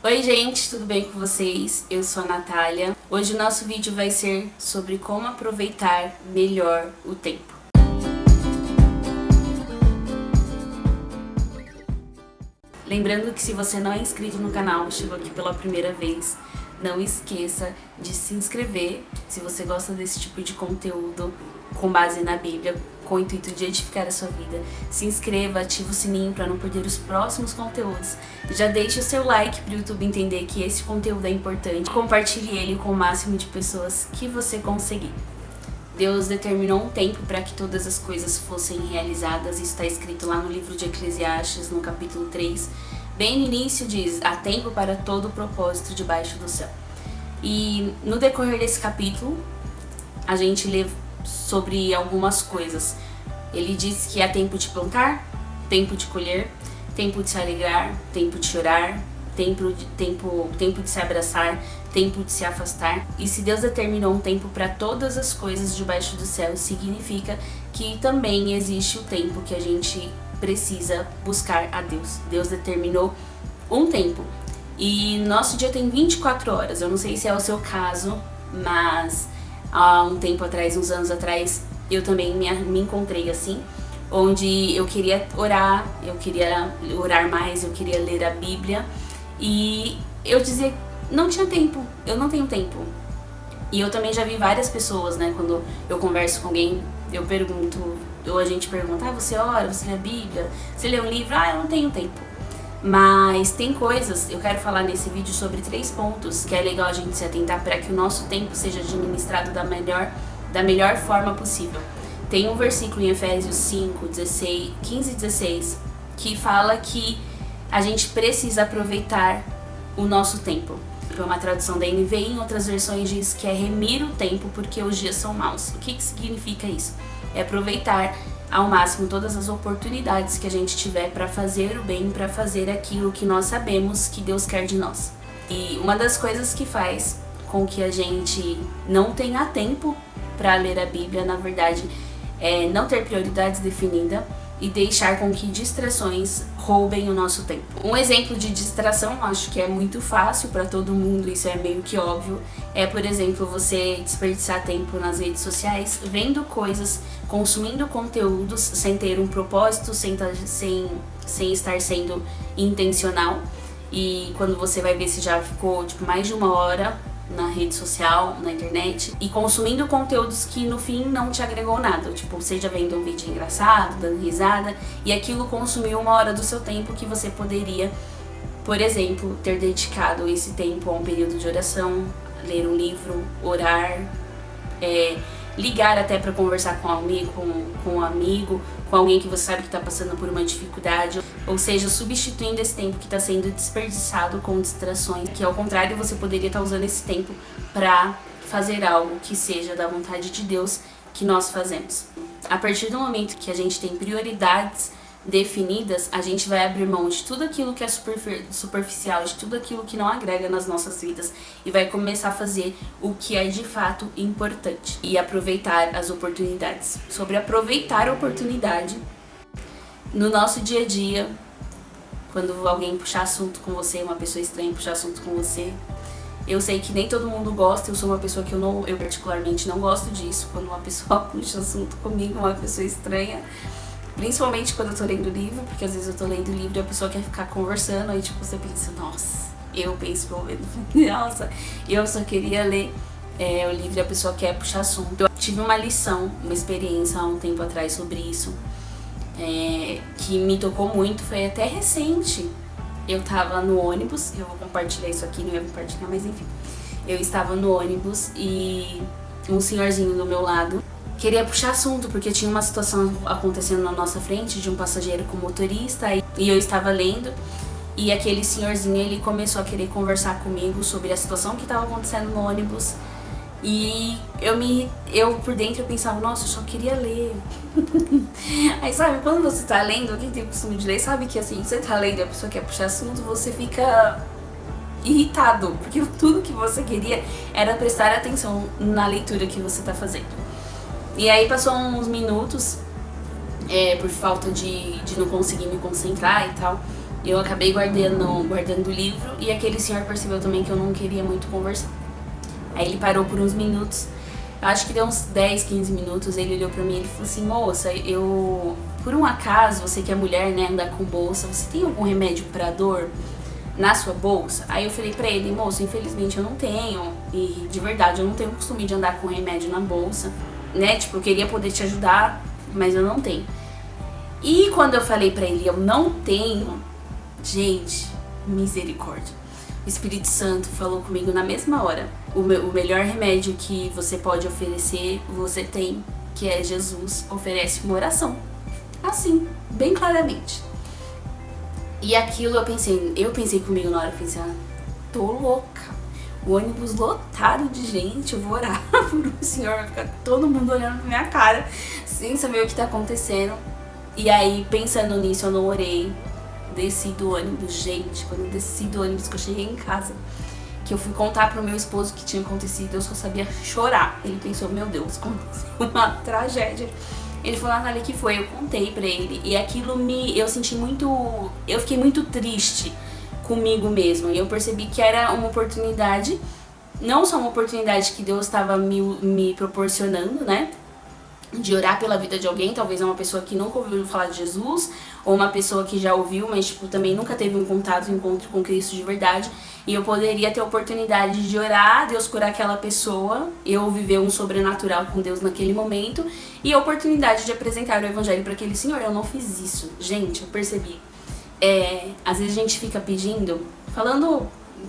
Oi gente, tudo bem com vocês? Eu sou a Natália. Hoje o nosso vídeo vai ser sobre como aproveitar melhor o tempo. Lembrando que se você não é inscrito no canal, chegou aqui pela primeira vez, não esqueça de se inscrever se você gosta desse tipo de conteúdo com base na Bíblia, com o intuito de edificar a sua vida. Se inscreva, ative o sininho para não perder os próximos conteúdos. Já deixe o seu like para o YouTube entender que esse conteúdo é importante. Compartilhe ele com o máximo de pessoas que você conseguir. Deus determinou um tempo para que todas as coisas fossem realizadas. Isso está escrito lá no livro de Eclesiastes, no capítulo 3. Bem no início diz, há tempo para todo o propósito debaixo do céu. E no decorrer desse capítulo, a gente lê sobre algumas coisas. Ele diz que há tempo de plantar, tempo de colher, tempo de se alegrar, tempo de chorar, tempo de se abraçar, tempo de se afastar. E se Deus determinou um tempo para todas as coisas debaixo do céu, significa que também existe o tempo que a gente precisa buscar a Deus. Deus determinou um tempo. E nosso dia tem 24 horas. Eu não sei se é o seu caso, mas há um tempo atrás, uns anos atrás, eu também me encontrei assim, onde eu queria orar mais, eu queria ler a Bíblia, e eu dizia, não tinha tempo, eu não tenho tempo. E eu também já vi várias pessoas, né, quando eu converso com alguém, eu pergunto, ou a gente pergunta, você ora, você lê a Bíblia, você lê um livro? Eu não tenho tempo. Mas tem coisas, eu quero falar nesse vídeo sobre 3 pontos que é legal a gente se atentar para que o nosso tempo seja administrado da melhor forma possível. Tem um versículo em Efésios 5, 16, 15 e 16 que fala que a gente precisa aproveitar o nosso tempo. É uma tradução da NVI, em outras versões diz que é remir o tempo porque os dias são maus. O que significa isso? É aproveitar ao máximo todas as oportunidades que a gente tiver para fazer o bem, para fazer aquilo que nós sabemos que Deus quer de nós. E uma das coisas que faz com que a gente não tenha tempo para ler a Bíblia, na verdade, é não ter prioridades definidas e deixar com que distrações roubem o nosso tempo. Um exemplo de distração, acho que é muito fácil para todo mundo, isso é meio que óbvio, é, por exemplo, você desperdiçar tempo nas redes sociais, vendo coisas, consumindo conteúdos sem ter um propósito, sem estar sendo intencional. E quando você vai ver, se já ficou mais de 1 hora na rede social, na internet, e consumindo conteúdos que no fim não te agregou nada, seja vendo um vídeo engraçado, dando risada, e aquilo consumiu 1 hora do seu tempo que você poderia, por exemplo, ter dedicado esse tempo a um período de oração, ler um livro, orar, ligar até para conversar com um amigo, com alguém que você sabe que está passando por uma dificuldade, ou seja, substituindo esse tempo que está sendo desperdiçado com distrações, que ao contrário você poderia estar usando esse tempo para fazer algo que seja da vontade de Deus que nós fazemos. A partir do momento que a gente tem prioridades definidas, a gente vai abrir mão de tudo aquilo que é superficial, de tudo aquilo que não agrega nas nossas vidas e vai começar a fazer o que é de fato importante e aproveitar as oportunidades. Sobre aproveitar a oportunidade, no nosso dia a dia, quando alguém puxar assunto com você, uma pessoa estranha puxar assunto com você, eu sei que nem todo mundo gosta, eu sou uma pessoa que eu particularmente não gosto disso, quando uma pessoa puxa assunto comigo, uma pessoa estranha. Principalmente quando eu tô lendo livro, porque às vezes eu tô lendo livro e a pessoa quer ficar conversando, aí você pensa, nossa, eu penso pelo menos, nossa, eu só queria ler o livro e a pessoa quer puxar assunto. Eu tive uma lição, uma experiência há um tempo atrás sobre isso, que me tocou muito, foi até recente. Eu tava no ônibus, eu vou compartilhar isso aqui, não ia compartilhar, mas enfim. Eu estava no ônibus e um senhorzinho do meu lado queria puxar assunto, porque tinha uma situação acontecendo na nossa frente de um passageiro com motorista e eu estava lendo e aquele senhorzinho, ele começou a querer conversar comigo sobre a situação que estava acontecendo no ônibus e eu por dentro eu pensava, nossa, eu só queria ler. Aí sabe, quando você tá lendo, quem tem o costume de ler, sabe que assim, você tá lendo e a pessoa quer puxar assunto, você fica irritado, porque tudo que você queria era prestar atenção na leitura que você tá fazendo. E aí passou uns minutos, por falta de não conseguir me concentrar e tal, Eu acabei guardando o livro e aquele senhor percebeu também que eu não queria muito conversar. Aí ele parou por uns minutos, acho que deu uns 10, 15 minutos, ele olhou pra mim e ele falou assim: moça, por um acaso, você que é mulher, né, andar com bolsa, você tem algum remédio pra dor na sua bolsa? Aí eu falei pra ele: moço, infelizmente eu não tenho, e de verdade eu não tenho o costume de andar com remédio na bolsa, né, tipo, eu queria poder te ajudar, mas eu não tenho. E quando eu falei pra ele: eu não tenho, gente, misericórdia, o Espírito Santo falou comigo na mesma hora: o melhor remédio que você pode oferecer, você tem, que é Jesus. Oferece uma oração. Assim, bem claramente. E aquilo eu pensei comigo na hora, eu pensei: ah, tô louca. O ônibus lotado de gente, eu vou orar por um senhor, vai ficar todo mundo olhando pra minha cara, sem saber o que tá acontecendo. E aí, pensando nisso, eu não orei. Desci do ônibus, gente, quando eu desci do ônibus, que eu cheguei em casa, que eu fui contar pro meu esposo o que tinha acontecido, eu só sabia chorar. Ele pensou: meu Deus, aconteceu uma tragédia. Ele falou: Natália, que foi? Eu contei pra ele, e aquilo eu fiquei muito triste comigo mesma, e eu percebi que era uma oportunidade, não só uma oportunidade que Deus estava me proporcionando, né, de orar pela vida de alguém, talvez uma pessoa que nunca ouviu falar de Jesus, ou uma pessoa que já ouviu, mas tipo, também nunca teve um encontro com Cristo de verdade, e eu poderia ter a oportunidade de orar, Deus curar aquela pessoa, eu viver um sobrenatural com Deus naquele momento, e a oportunidade de apresentar o evangelho para aquele senhor. Eu não fiz isso, gente, eu percebi. Às vezes a gente fica pedindo,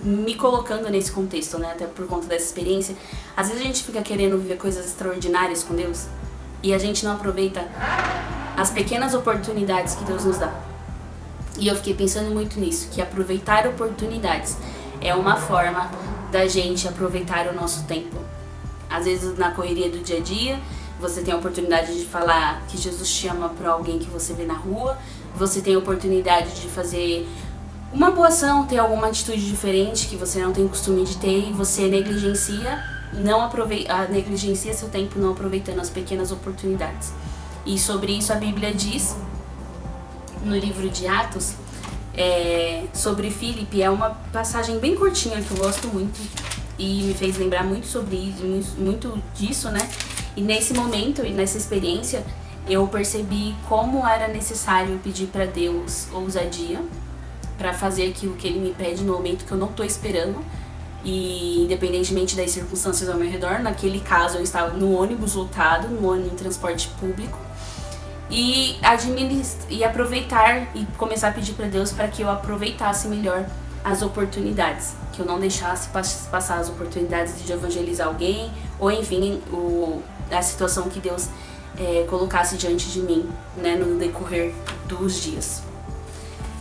me colocando nesse contexto, né, até por conta dessa experiência, às vezes a gente fica querendo viver coisas extraordinárias com Deus, e a gente não aproveita as pequenas oportunidades que Deus nos dá. E eu fiquei pensando muito nisso, que aproveitar oportunidades é uma forma da gente aproveitar o nosso tempo. Às vezes na correria do dia a dia, você tem a oportunidade de falar que Jesus te ama para alguém que você vê na rua, você tem a oportunidade de fazer uma boa ação, ter alguma atitude diferente que você não tem costume de ter, e você negligencia seu tempo não aproveitando as pequenas oportunidades. E sobre isso a Bíblia diz, no livro de Atos, sobre Filipe, é uma passagem bem curtinha que eu gosto muito e me fez lembrar muito sobre isso, muito disso, né? E nesse momento e nessa experiência eu percebi como era necessário pedir para Deus ousadia para fazer aquilo que Ele me pede no momento que eu não tô esperando. E independentemente das circunstâncias ao meu redor, naquele caso eu estava no ônibus lotado, no transporte público, e aproveitar e começar a pedir para Deus para que eu aproveitasse melhor as oportunidades, que eu não deixasse passar as oportunidades de evangelizar alguém, ou enfim, a situação que Deus colocasse diante de mim, né, no decorrer dos dias.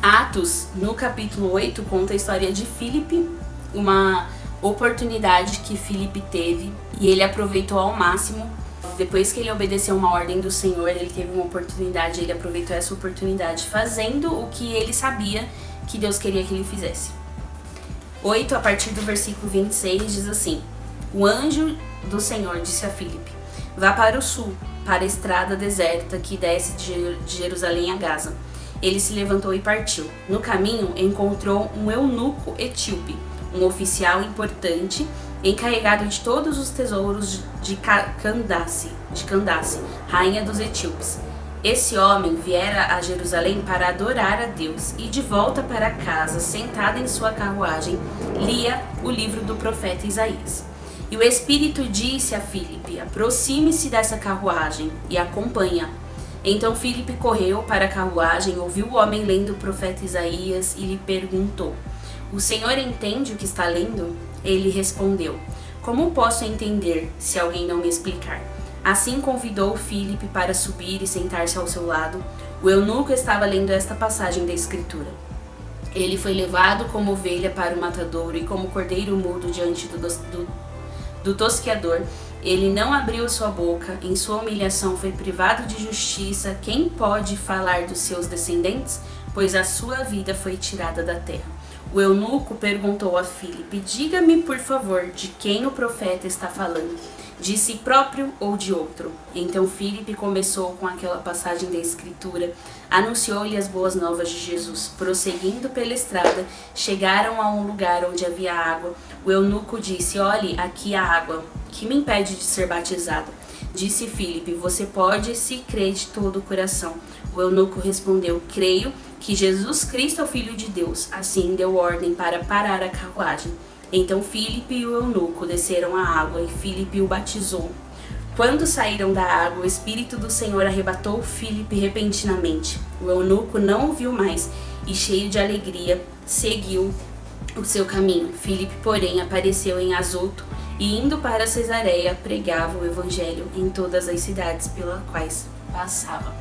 Atos, no capítulo 8, conta a história de Filipe, uma oportunidade que Filipe teve e ele aproveitou ao máximo. Depois que ele obedeceu uma ordem do Senhor, ele teve uma oportunidade, ele aproveitou essa oportunidade fazendo o que ele sabia que Deus queria que ele fizesse. 8, a partir do versículo 26, diz assim: o anjo do Senhor disse a Filipe: vá para o sul, para a estrada deserta que desce de Jerusalém a Gaza. Ele se levantou e partiu. No caminho encontrou um eunuco etíope, um oficial importante, encarregado de todos os tesouros de Candace, rainha dos etíopes. Esse homem viera a Jerusalém para adorar a Deus, e de volta para casa, sentada em sua carruagem, lia o livro do profeta Isaías. E o Espírito disse a Filipe: aproxime-se dessa carruagem e acompanha. Então Filipe correu para a carruagem, ouviu o homem lendo o profeta Isaías e lhe perguntou: o Senhor entende o que está lendo? Ele respondeu: como posso entender se alguém não me explicar? Assim convidou Filipe para subir e sentar-se ao seu lado. O eunuco estava lendo esta passagem da Escritura: ele foi levado como ovelha para o matadouro, e como cordeiro mudo diante do tosqueador, ele não abriu sua boca. Em sua humilhação foi privado de justiça. Quem pode falar dos seus descendentes? Pois a sua vida foi tirada da terra. O eunuco perguntou a Filipe: diga-me, por favor, de quem o profeta está falando. de si próprio ou de outro. Então Filipe começou com aquela passagem da Escritura, anunciou-lhe as boas novas de Jesus. Prosseguindo pela estrada, chegaram a um lugar onde havia água. O eunuco disse: olhe, aqui há água, que me impede de ser batizado? Disse Filipe: você pode, se crê de todo o coração. O eunuco respondeu: creio que Jesus Cristo é o Filho de Deus. Assim deu ordem para parar a carruagem. Então Filipe e o eunuco desceram à água e Filipe o batizou. Quando saíram da água, o Espírito do Senhor arrebatou Filipe repentinamente. O eunuco não o viu mais e, cheio de alegria, seguiu o seu caminho. Filipe, porém, apareceu em Azoto e, indo para Cesareia, pregava o evangelho em todas as cidades pelas quais passava.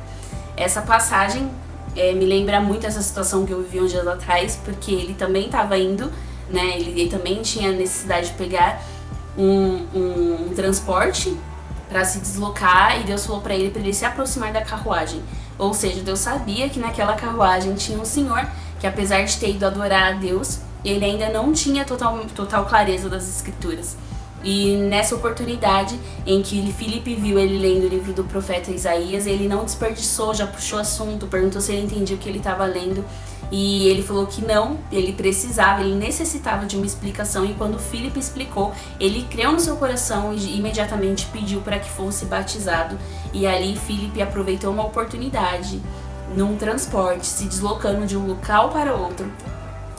Essa passagem me lembra muito essa situação que eu vivi uns dias atrás, porque ele também estava indo, né? Ele também tinha necessidade de pegar um transporte para se deslocar, e Deus falou para ele se aproximar da carruagem. Ou seja, Deus sabia que naquela carruagem tinha um senhor que, apesar de ter ido adorar a Deus, ele ainda não tinha total clareza das Escrituras. E nessa oportunidade em que Filipe viu ele lendo o livro do profeta Isaías, ele não desperdiçou, já puxou assunto, perguntou se ele entendia o que ele estava lendo. E ele falou que não, ele precisava, ele necessitava de uma explicação. E quando Filipe explicou, ele creu no seu coração e imediatamente pediu para que fosse batizado. E ali Filipe aproveitou uma oportunidade num transporte, se deslocando de um local para outro,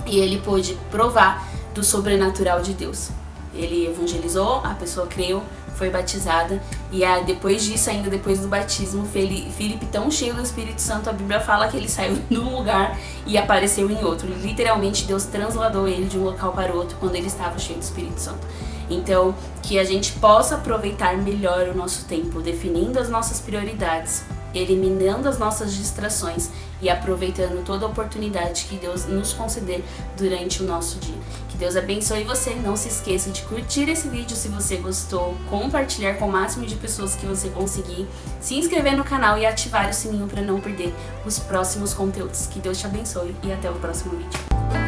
e ele pôde provar do sobrenatural de Deus. Ele evangelizou, a pessoa creu, foi batizada, e depois disso, ainda depois do batismo, Filipe, tão cheio do Espírito Santo, a Bíblia fala que ele saiu de um lugar e apareceu em outro. Literalmente, Deus transladou ele de um local para outro quando ele estava cheio do Espírito Santo. Então, que a gente possa aproveitar melhor o nosso tempo, definindo as nossas prioridades, eliminando as nossas distrações e aproveitando toda a oportunidade que Deus nos conceder durante o nosso dia. Que Deus abençoe você. Não se esqueça de curtir esse vídeo se você gostou, compartilhar com o máximo de pessoas que você conseguir, se inscrever no canal e ativar o sininho para não perder os próximos conteúdos. Que Deus te abençoe e até o próximo vídeo.